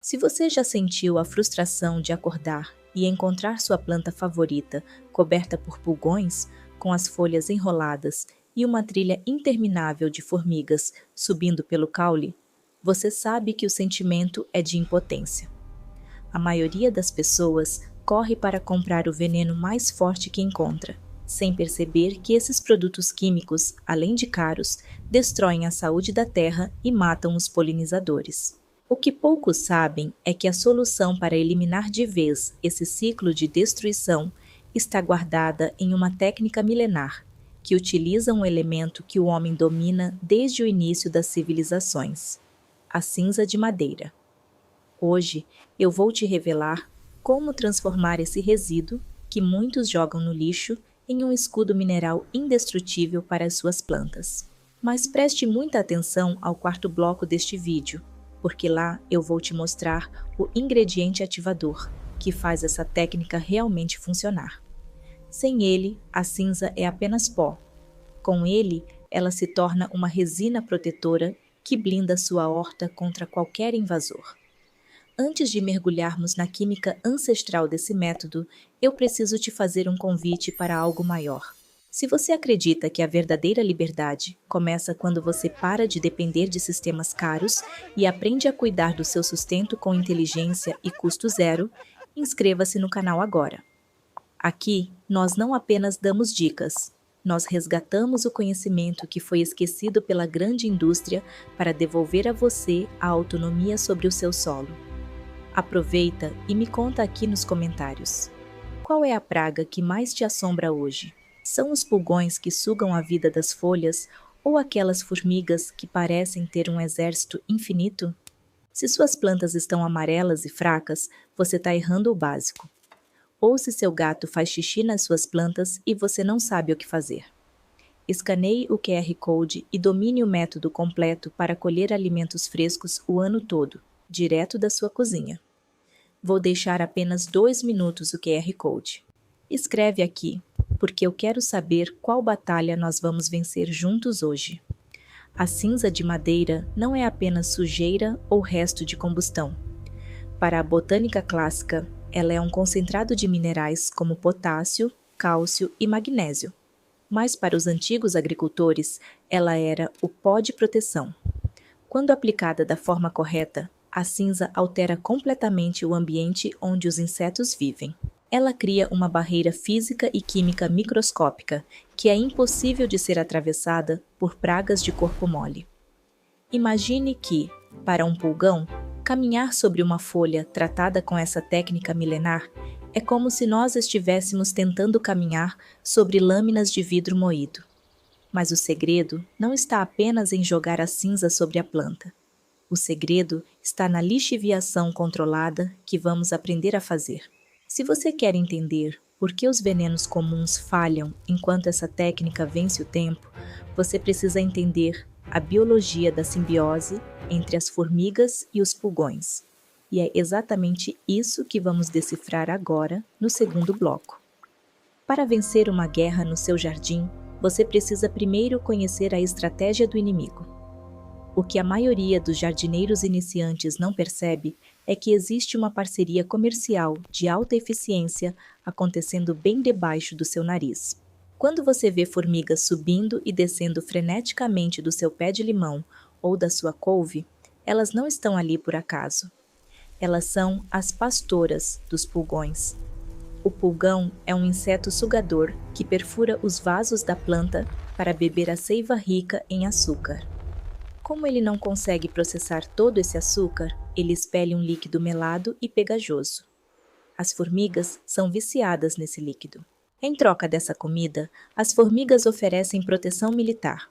Se você já sentiu a frustração de acordar e encontrar sua planta favorita coberta por pulgões, com as folhas enroladas e uma trilha interminável de formigas subindo pelo caule, você sabe que o sentimento é de impotência. A maioria das pessoas corre para comprar o veneno mais forte que encontra, sem perceber que esses produtos químicos, além de caros, destroem a saúde da terra e matam os polinizadores. O que poucos sabem é que a solução para eliminar de vez esse ciclo de destruição está guardada em uma técnica milenar, que utiliza um elemento que o homem domina desde o início das civilizações: a cinza de madeira. Hoje eu vou te revelar como transformar esse resíduo, que muitos jogam no lixo, em um escudo mineral indestrutível para as suas plantas. Mas preste muita atenção ao quarto bloco deste vídeo, porque lá eu vou te mostrar o ingrediente ativador, que faz essa técnica realmente funcionar. Sem ele, a cinza é apenas pó. Com ele, ela se torna uma resina protetora que blinda sua horta contra qualquer invasor. Antes de mergulharmos na química ancestral desse método, eu preciso te fazer um convite para algo maior. Se você acredita que a verdadeira liberdade começa quando você para de depender de sistemas caros e aprende a cuidar do seu sustento com inteligência e custo zero, inscreva-se no canal agora. Aqui, nós não apenas damos dicas, nós resgatamos o conhecimento que foi esquecido pela grande indústria para devolver a você a autonomia sobre o seu solo. Aproveita e me conta aqui nos comentários. Qual é a praga que mais te assombra hoje? São os pulgões que sugam a vida das folhas ou aquelas formigas que parecem ter um exército infinito? Se suas plantas estão amarelas e fracas, você está errando o básico. Ou se seu gato faz xixi nas suas plantas e você não sabe o que fazer. Escaneie o QR Code e domine o método completo para colher alimentos frescos o ano todo, direto da sua cozinha. Vou deixar apenas 2 minutos o QR Code. Escreve aqui, porque eu quero saber qual batalha nós vamos vencer juntos hoje. A cinza de madeira não é apenas sujeira ou resto de combustão. Para a botânica clássica, ela é um concentrado de minerais como potássio, cálcio e magnésio. Mas para os antigos agricultores, ela era o pó de proteção. Quando aplicada da forma correta, a cinza altera completamente o ambiente onde os insetos vivem. Ela cria uma barreira física e química microscópica que é impossível de ser atravessada por pragas de corpo mole. Imagine que, para um pulgão, caminhar sobre uma folha tratada com essa técnica milenar é como se nós estivéssemos tentando caminhar sobre lâminas de vidro moído. Mas o segredo não está apenas em jogar a cinza sobre a planta. O segredo está na lixiviação controlada que vamos aprender a fazer. Se você quer entender por que os venenos comuns falham enquanto essa técnica vence o tempo, você precisa entender a biologia da simbiose entre as formigas e os pulgões. E é exatamente isso que vamos decifrar agora no segundo bloco. Para vencer uma guerra no seu jardim, você precisa primeiro conhecer a estratégia do inimigo. O que a maioria dos jardineiros iniciantes não percebe é que existe uma parceria comercial de alta eficiência acontecendo bem debaixo do seu nariz. Quando você vê formigas subindo e descendo freneticamente do seu pé de limão ou da sua couve, elas não estão ali por acaso. Elas são as pastoras dos pulgões. O pulgão é um inseto sugador que perfura os vasos da planta para beber a seiva rica em açúcar. Como ele não consegue processar todo esse açúcar, ele expele um líquido melado e pegajoso. As formigas são viciadas nesse líquido. Em troca dessa comida, as formigas oferecem proteção militar.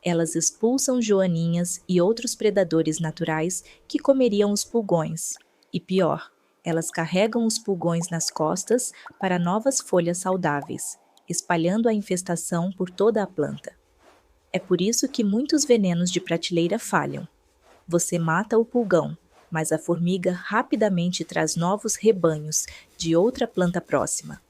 Elas expulsam joaninhas e outros predadores naturais que comeriam os pulgões. E pior, elas carregam os pulgões nas costas para novas folhas saudáveis, espalhando a infestação por toda a planta. É por isso que muitos venenos de prateleira falham. Você mata o pulgão, mas a formiga rapidamente traz novos rebanhos de outra planta próxima.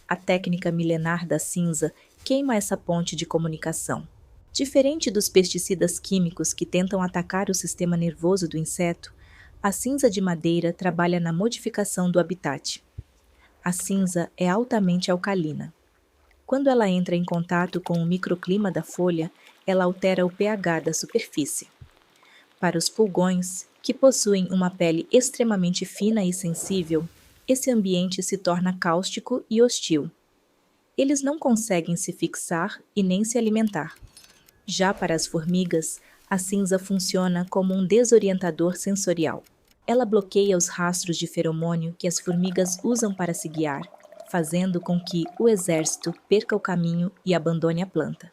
A técnica milenar da cinza queima essa ponte de comunicação. Diferente dos pesticidas químicos que tentam atacar o sistema nervoso do inseto, A cinza de madeira trabalha na modificação do habitat. A cinza é altamente alcalina. Quando ela entra em contato com o microclima da folha, ela altera o pH da superfície. Para os pulgões, que possuem uma pele extremamente fina e sensível, esse ambiente se torna cáustico e hostil. Eles não conseguem se fixar e nem se alimentar. Já para as formigas, a cinza funciona como um desorientador sensorial. Ela bloqueia os rastros de feromônio que as formigas usam para se guiar, fazendo com que o exército perca o caminho e abandone a planta.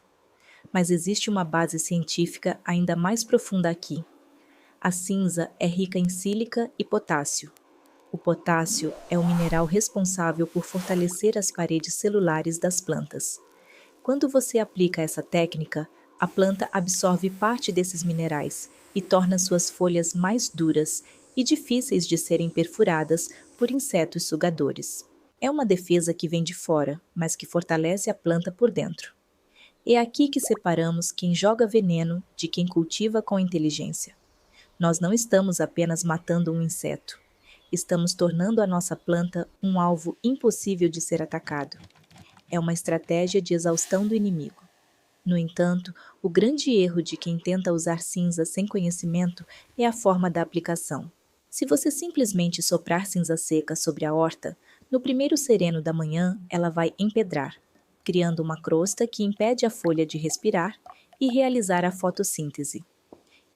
Mas existe uma base científica ainda mais profunda aqui. A cinza é rica em sílica e potássio. O potássio é o mineral responsável por fortalecer as paredes celulares das plantas. Quando você aplica essa técnica, a planta absorve parte desses minerais e torna suas folhas mais duras e difíceis de serem perfuradas por insetos sugadores. É uma defesa que vem de fora, mas que fortalece a planta por dentro. É aqui que separamos quem joga veneno de quem cultiva com inteligência. Nós não estamos apenas matando um inseto. Estamos tornando a nossa planta um alvo impossível de ser atacado. É uma estratégia de exaustão do inimigo. No entanto, o grande erro de quem tenta usar cinza sem conhecimento é a forma da aplicação. Se você simplesmente soprar cinza seca sobre a horta, no primeiro sereno da manhã ela vai empedrar, criando uma crosta que impede a folha de respirar e realizar a fotossíntese.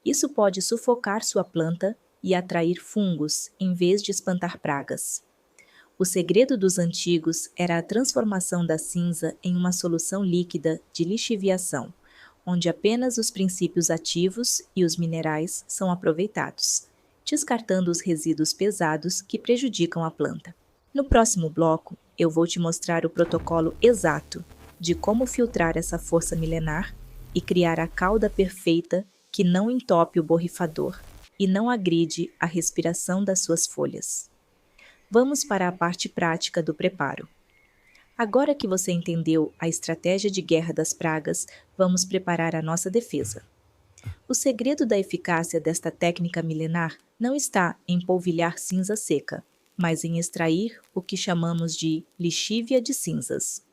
Isso pode sufocar sua planta e atrair fungos em vez de espantar pragas. O segredo dos antigos era a transformação da cinza em uma solução líquida de lixiviação, onde apenas os princípios ativos e os minerais são aproveitados, descartando os resíduos pesados que prejudicam a planta. No próximo bloco, eu vou te mostrar o protocolo exato de como filtrar essa força milenar e criar a cauda perfeita que não entope o borrifador e não agride a respiração das suas folhas. Vamos para a parte prática do preparo. Agora que você entendeu a estratégia de guerra das pragas, vamos preparar a nossa defesa. O segredo da eficácia desta técnica milenar não está em polvilhar cinza seca, mas em extrair o que chamamos de lixívia de cinzas.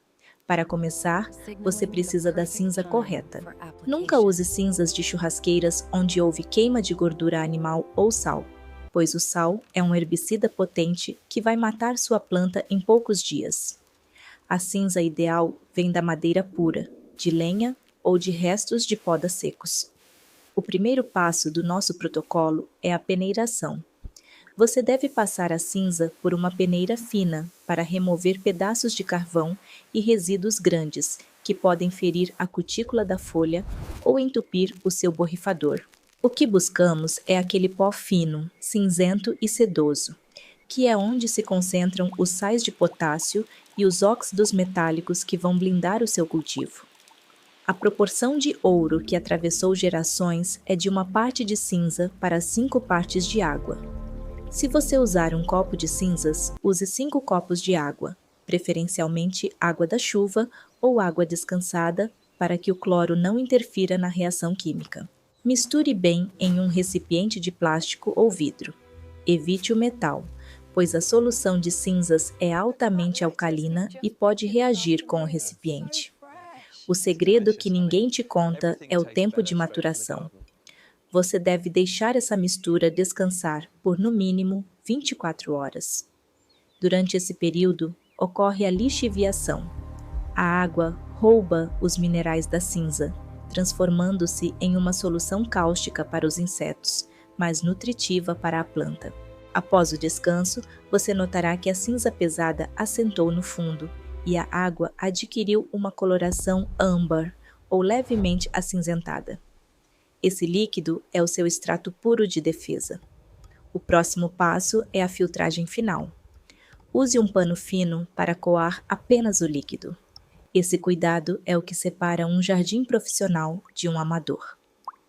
Para começar, você precisa da cinza correta. Nunca use cinzas de churrasqueiras onde houve queima de gordura animal ou sal, pois o sal é um herbicida potente que vai matar sua planta em poucos dias. A cinza ideal vem da madeira pura, de lenha ou de restos de poda secos. O primeiro passo do nosso protocolo é a peneiração. Você deve passar a cinza por uma peneira fina para remover pedaços de carvão e resíduos grandes que podem ferir a cutícula da folha ou entupir o seu borrifador. O que buscamos é aquele pó fino, cinzento e sedoso, que é onde se concentram os sais de potássio e os óxidos metálicos que vão blindar o seu cultivo. A proporção de ouro que atravessou gerações é de 1 parte de cinza para 5 partes de água. Se você usar um copo de cinzas, use 5 copos de água, preferencialmente água da chuva ou água descansada, para que o cloro não interfira na reação química. Misture bem em um recipiente de plástico ou vidro. Evite o metal, pois a solução de cinzas é altamente alcalina e pode reagir com o recipiente. O segredo que ninguém te conta é o tempo de maturação. Você deve deixar essa mistura descansar por no mínimo 24 horas. Durante esse período, ocorre a lixiviação. A água rouba os minerais da cinza, transformando-se em uma solução cáustica para os insetos, mas nutritiva para a planta. Após o descanso, você notará que a cinza pesada assentou no fundo e a água adquiriu uma coloração âmbar ou levemente acinzentada. Esse líquido é o seu extrato puro de defesa. O próximo passo é a filtragem final. Use um pano fino para coar apenas o líquido. Esse cuidado é o que separa um jardim profissional de um amador.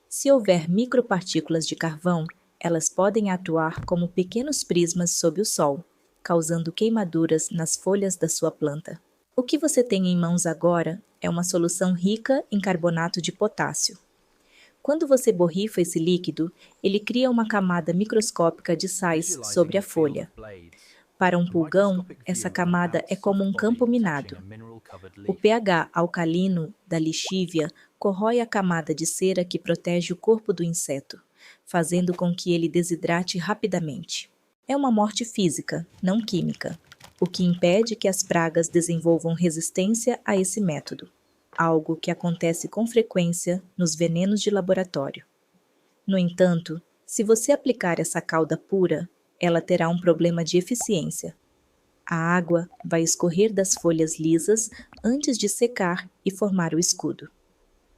Se houver micropartículas de carvão, elas podem atuar como pequenos prismas sob o sol, causando queimaduras nas folhas da sua planta. O que você tem em mãos agora é uma solução rica em carbonato de potássio. Quando você borrifa esse líquido, ele cria uma camada microscópica de sais sobre a folha. Para um pulgão, essa camada é como um campo minado. O pH alcalino da lixívia corrói a camada de cera que protege o corpo do inseto, fazendo com que ele desidrate rapidamente. É uma morte física, não química, o que impede que as pragas desenvolvam resistência a esse método, algo que acontece com frequência nos venenos de laboratório. No entanto, se você aplicar essa calda pura, ela terá um problema de eficiência. A água vai escorrer das folhas lisas antes de secar e formar o escudo.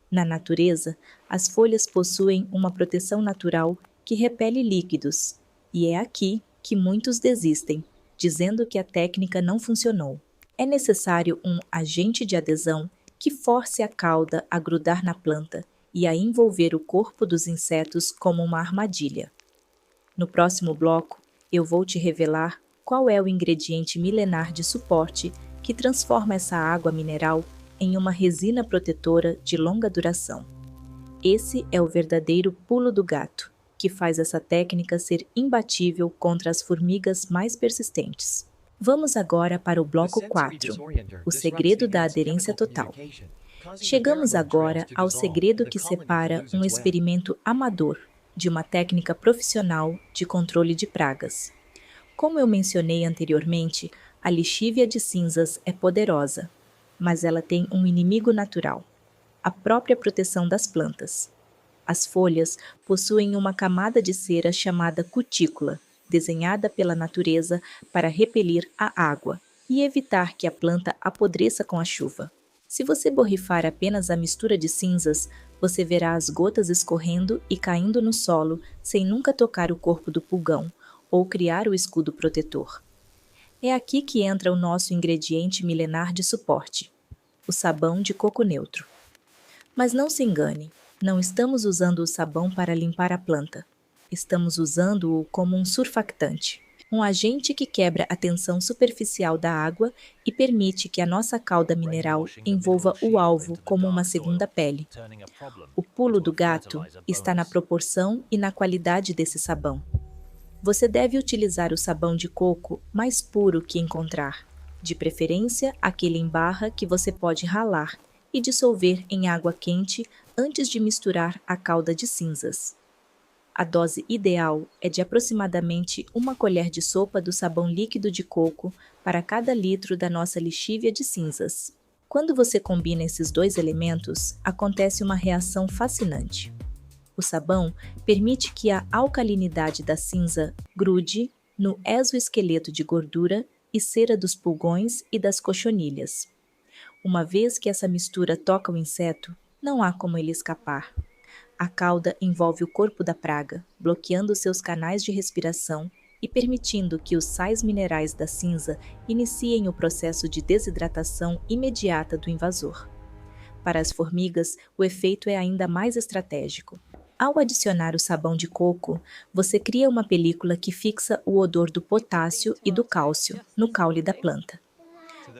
Na natureza, as folhas possuem uma proteção natural que repele líquidos, e é aqui que muitos desistem, dizendo que a técnica não funcionou. É necessário um agente de adesão que force a cauda a grudar na planta e a envolver o corpo dos insetos como uma armadilha. No próximo bloco, eu vou te revelar qual é o ingrediente milenar de suporte que transforma essa água mineral em uma resina protetora de longa duração. Esse é o verdadeiro pulo do gato, que faz essa técnica ser imbatível contra as formigas mais persistentes. Vamos agora para o bloco 4, o segredo da aderência total. Chegamos agora ao segredo que separa um experimento amador de uma técnica profissional de controle de pragas. Como eu mencionei anteriormente, a lixívia de cinzas é poderosa, mas ela tem um inimigo natural, a própria proteção das plantas. As folhas possuem uma camada de cera chamada cutícula, desenhada pela natureza para repelir a água e evitar que a planta apodreça com a chuva. Se você borrifar apenas a mistura de cinzas, você verá as gotas escorrendo e caindo no solo sem nunca tocar o corpo do pulgão ou criar o escudo protetor. É aqui que entra o nosso ingrediente milenar de suporte, o sabão de coco neutro. Mas não se engane, não estamos usando o sabão para limpar a planta. Estamos usando-o como um surfactante, um agente que quebra a tensão superficial da água e permite que a nossa calda mineral envolva o alvo como uma segunda pele. O pulo do gato está na proporção e na qualidade desse sabão. Você deve utilizar o sabão de coco mais puro que encontrar, de preferência aquele em barra que você pode ralar e dissolver em água quente antes de misturar a calda de cinzas. A dose ideal é de aproximadamente 1 colher de sopa do sabão líquido de coco para cada litro da nossa lixívia de cinzas. Quando você combina esses dois elementos, acontece uma reação fascinante. O sabão permite que a alcalinidade da cinza grude no exoesqueleto de gordura e cera dos pulgões e das cochonilhas. Uma vez que essa mistura toca o inseto, não há como ele escapar. A cauda envolve o corpo da praga, bloqueando seus canais de respiração e permitindo que os sais minerais da cinza iniciem o processo de desidratação imediata do invasor. Para as formigas, o efeito é ainda mais estratégico. Ao adicionar o sabão de coco, você cria uma película que fixa o odor do potássio e do cálcio no caule da planta.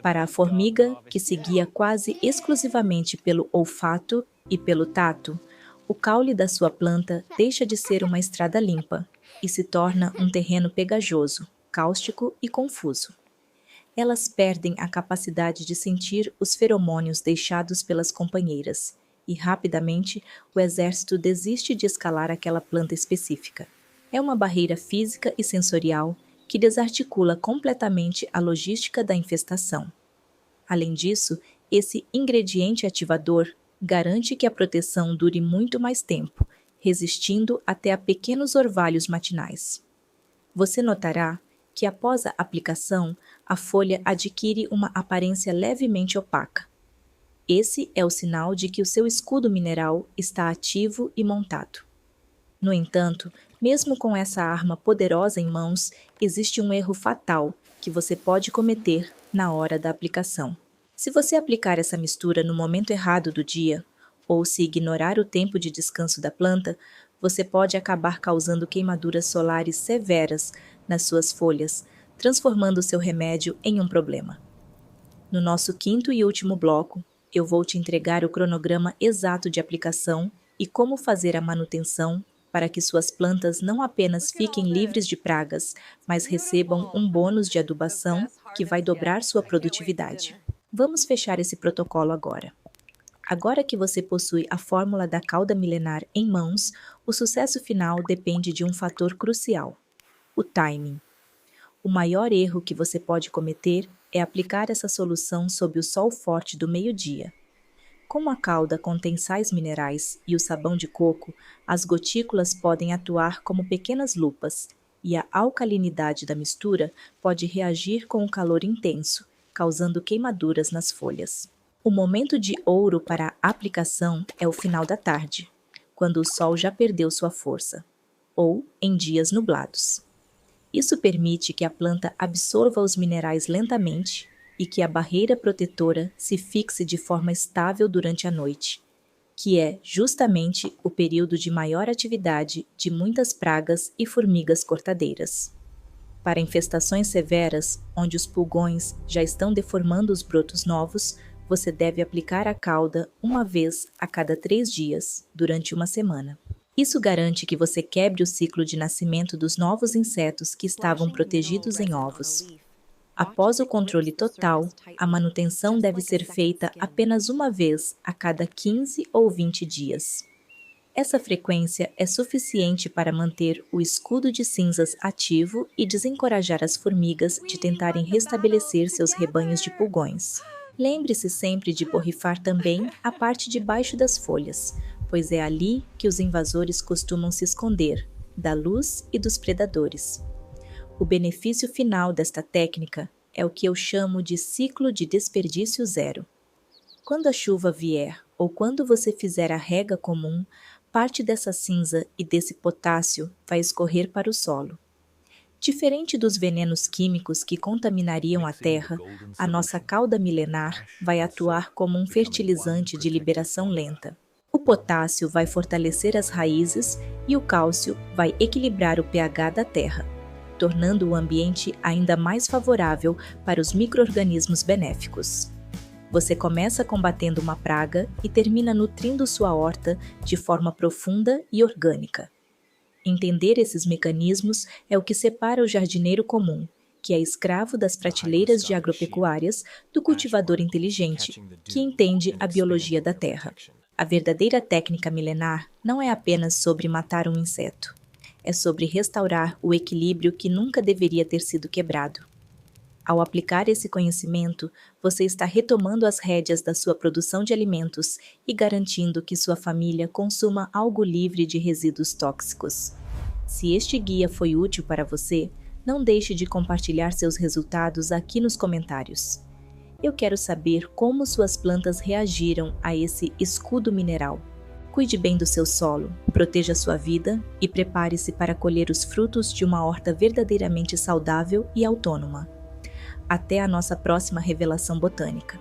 Para a formiga, que se guia quase exclusivamente pelo olfato e pelo tato, o caule da sua planta deixa de ser uma estrada limpa e se torna um terreno pegajoso, cáustico e confuso. Elas perdem a capacidade de sentir os feromônios deixados pelas companheiras e, rapidamente, o exército desiste de escalar aquela planta específica. É uma barreira física e sensorial que desarticula completamente a logística da infestação. Além disso, esse ingrediente ativador garante que a proteção dure muito mais tempo, resistindo até a pequenos orvalhos matinais. Você notará que após a aplicação, a folha adquire uma aparência levemente opaca. Esse é o sinal de que o seu escudo mineral está ativo e montado. No entanto, mesmo com essa arma poderosa em mãos, existe um erro fatal que você pode cometer na hora da aplicação. Se você aplicar essa mistura no momento errado do dia, ou se ignorar o tempo de descanso da planta, você pode acabar causando queimaduras solares severas nas suas folhas, transformando seu remédio em um problema. No nosso quinto e último bloco, eu vou te entregar o cronograma exato de aplicação e como fazer a manutenção para que suas plantas não apenas fiquem livres de pragas, mas recebam um bônus de adubação que vai dobrar sua produtividade. Vamos fechar esse protocolo agora. Agora que você possui a fórmula da cauda milenar em mãos, o sucesso final depende de um fator crucial: o timing. O maior erro que você pode cometer é aplicar essa solução sob o sol forte do meio-dia. Como a cauda contém sais minerais e o sabão de coco, as gotículas podem atuar como pequenas lupas, e a alcalinidade da mistura pode reagir com o calor intenso, causando queimaduras nas folhas. O momento de ouro para a aplicação é o final da tarde, quando o sol já perdeu sua força, ou em dias nublados. Isso permite que a planta absorva os minerais lentamente e que a barreira protetora se fixe de forma estável durante a noite, que é justamente o período de maior atividade de muitas pragas e formigas cortadeiras. Para infestações severas, onde os pulgões já estão deformando os brotos novos, você deve aplicar a cauda uma vez a cada 3 dias, durante uma semana. Isso garante que você quebre o ciclo de nascimento dos novos insetos que estavam protegidos em ovos. Após o controle total, a manutenção deve ser feita apenas uma vez a cada 15 ou 20 dias. Essa frequência é suficiente para manter o escudo de cinzas ativo e desencorajar as formigas de tentarem restabelecer seus rebanhos de pulgões. Lembre-se sempre de borrifar também a parte de baixo das folhas, pois é ali que os invasores costumam se esconder, da luz e dos predadores. O benefício final desta técnica é o que eu chamo de ciclo de desperdício zero. Quando a chuva vier ou quando você fizer a rega comum, parte dessa cinza e desse potássio vai escorrer para o solo. Diferente dos venenos químicos que contaminariam a terra, a nossa cauda milenar vai atuar como um fertilizante de liberação lenta. O potássio vai fortalecer as raízes e o cálcio vai equilibrar o pH da terra, tornando o ambiente ainda mais favorável para os micro-organismos benéficos. Você começa combatendo uma praga e termina nutrindo sua horta de forma profunda e orgânica. Entender esses mecanismos é o que separa o jardineiro comum, que é escravo das prateleiras de agropecuárias, do cultivador inteligente, que entende a biologia da terra. A verdadeira técnica milenar não é apenas sobre matar um inseto. É sobre restaurar o equilíbrio que nunca deveria ter sido quebrado. Ao aplicar esse conhecimento, você está retomando as rédeas da sua produção de alimentos e garantindo que sua família consuma algo livre de resíduos tóxicos. Se este guia foi útil para você, não deixe de compartilhar seus resultados aqui nos comentários. Eu quero saber como suas plantas reagiram a esse escudo mineral. Cuide bem do seu solo, proteja sua vida e prepare-se para colher os frutos de uma horta verdadeiramente saudável e autônoma. Até a nossa próxima revelação botânica.